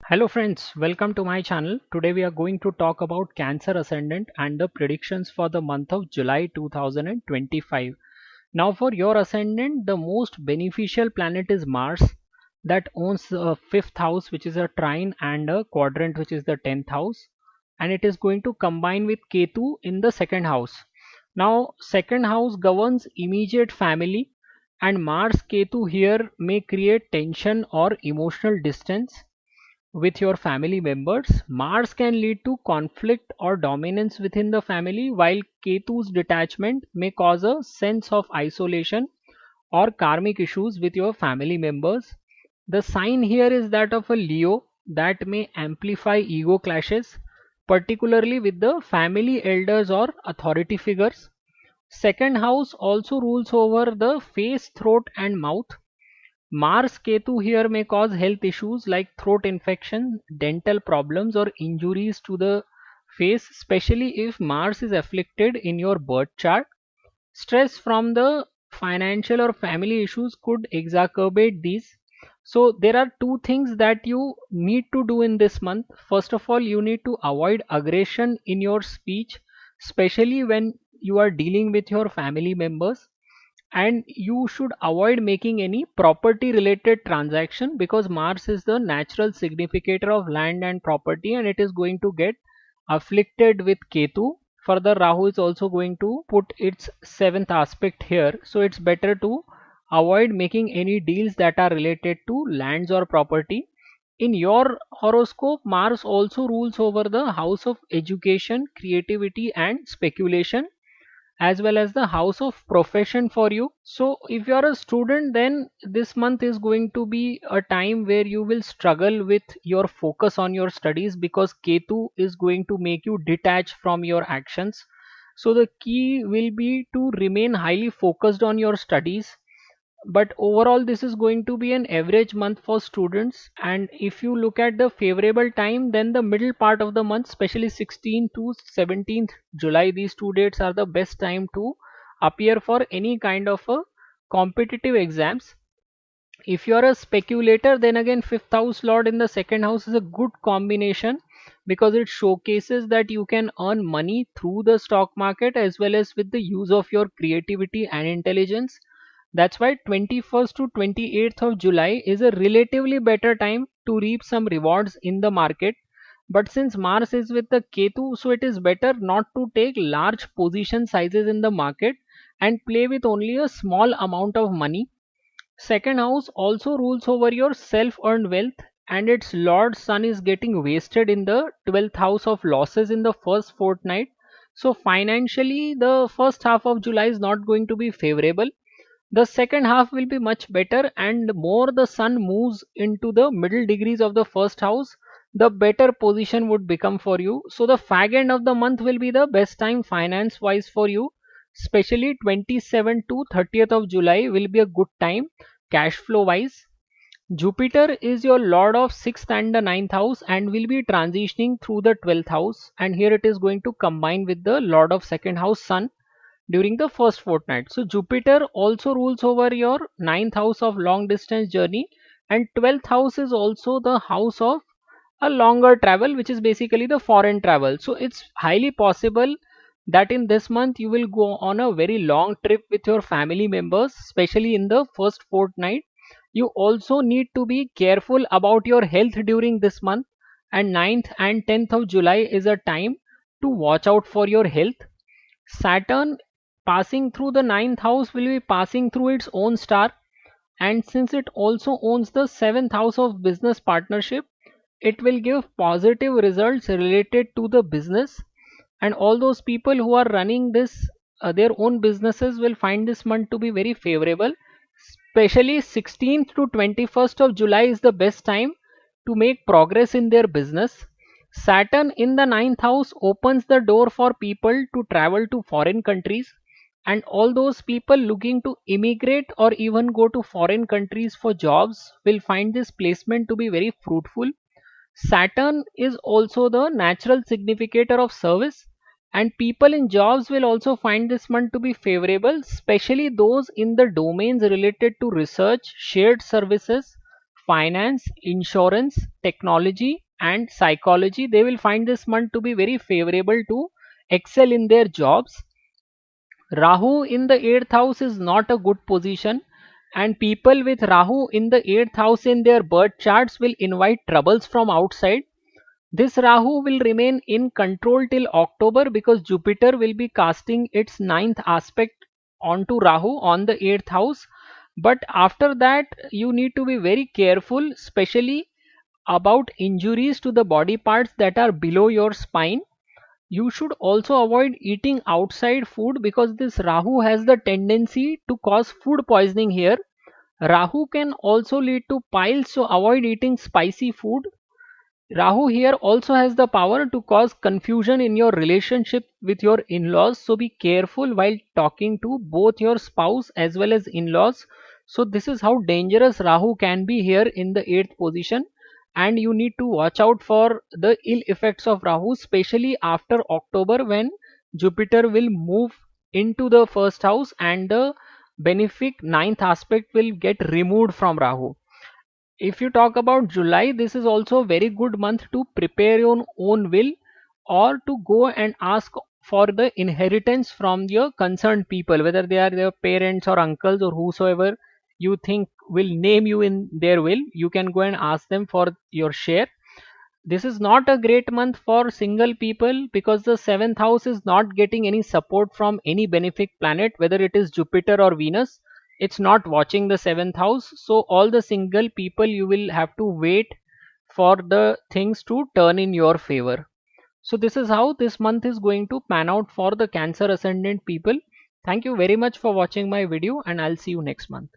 Hello friends, welcome to my channel. Today we are going to talk about Cancer Ascendant and the predictions for the month of July 2025. Now for your ascendant, the most beneficial planet is Mars that owns the 5th house, which is a trine, and a quadrant, which is the 10th house, and it is going to combine with Ketu in the 2nd house. Now 2nd house governs immediate family, and Mars Ketu here may create tension or emotional distance with your family members. Mars can lead to conflict or dominance within the family, while Ketu's detachment may cause a sense of isolation or karmic issues with your family members. The sign here is that of a Leo that may amplify ego clashes, particularly with the family elders or authority figures. Second house also rules over the face, throat, and mouth. Mars Ketu here may cause health issues like throat infection, dental problems, or injuries to the face, especially if Mars is afflicted in your birth chart. Stress from the financial or family issues could exacerbate these. So, there are two things that you need to do in this month. First of all, you need to avoid aggression in your speech, especially when you are dealing with your family members, and you should avoid making any property related transaction because Mars is the natural significator of land and property, and it is going to get afflicted with Ketu. Further, Rahu is also going to put its 7th aspect here, so it's better to avoid making any deals that are related to lands or property. In your horoscope, Mars also rules over the house of education, creativity, and speculation, as well as the house of profession for you. So if you are a student, then this month is going to be a time where you will struggle with your focus on your studies because Ketu is going to make you detach from your actions. So the key will be to remain highly focused on your studies, but overall this is going to be an average month for students. And if you look at the favorable time, then the middle part of the month, especially 16th to 17th July, these two dates are the best time to appear for any kind of a competitive exams. If you are a speculator, then again 5th house lord in the 2nd house is a good combination because it showcases that you can earn money through the stock market as well as with the use of your creativity and intelligence. That's why 21st to 28th of July is a relatively better time to reap some rewards in the market. But since Mars is with the Ketu, so it is better not to take large position sizes in the market and play with only a small amount of money. Second house also rules over your self earned wealth, and its Lord Sun is getting wasted in the 12th house of losses in the first fortnight. So, financially, the first half of July is not going to be favorable. The second half will be much better, and more the sun moves into the middle degrees of the first house, the better position would become for you. So the fag end of the month will be the best time finance wise for you, especially 27th to 30th of July will be a good time cash flow wise. Jupiter is your lord of 6th and the 9th house and will be transitioning through the 12th house, and here it is going to combine with the lord of 2nd house sun during the first fortnight. So Jupiter also rules over your 9th house of long distance journey, and 12th house is also the house of a longer travel, which is basically the foreign travel. So it's highly possible that in this month you will go on a very long trip with your family members, especially in the first fortnight. You also need to be careful about your health during this month, and 9th and 10th of July is a time to watch out for your health. Saturn passing through the 9th house will be passing through its own star, and since it also owns the 7th house of business partnership, it will give positive results related to the business. And all those people who are running this their own businesses will find this month to be very favorable. Especially 16th to 21st of July is the best time to make progress in their business. Saturn in the 9th house opens the door for people to travel to foreign countries, and all those people looking to immigrate or even go to foreign countries for jobs will find this placement to be very fruitful. Saturn is also the natural significator of service, and people in jobs will also find this month to be favorable, especially those in the domains related to research, shared services, finance, insurance, technology and psychology. They will find this month to be very favorable to excel in their jobs. Rahu in the 8th house is not a good position, and people with Rahu in the 8th house in their birth charts will invite troubles from outside. This Rahu will remain in control till October because Jupiter will be casting its ninth aspect onto Rahu on the 8th house. But after that, you need to be very careful, especially about injuries to the body parts that are below your spine. You should also avoid eating outside food because this Rahu has the tendency to cause food poisoning here. Rahu can also lead to piles, so avoid eating spicy food. Rahu here also has the power to cause confusion in your relationship with your in-laws, so be careful while talking to both your spouse as well as in-laws. So this is how dangerous Rahu can be here in the 8th position, and you need to watch out for the ill effects of Rahu, especially after October when Jupiter will move into the first house and the benefic ninth aspect will get removed from Rahu. If you talk about July, this is also a very good month to prepare your own will or to go and ask for the inheritance from your concerned people, whether they are their parents or uncles or whosoever you think will name you in their will. You can go and ask them for your share. This is not a great month for single people because the seventh house is not getting any support from any benefic planet, whether it is Jupiter or Venus. It's not watching the seventh house. So, all the single people, you will have to wait for the things to turn in your favor. So, this is how this month is going to pan out for the Cancer Ascendant people. Thank you very much for watching my video, and I'll see you next month.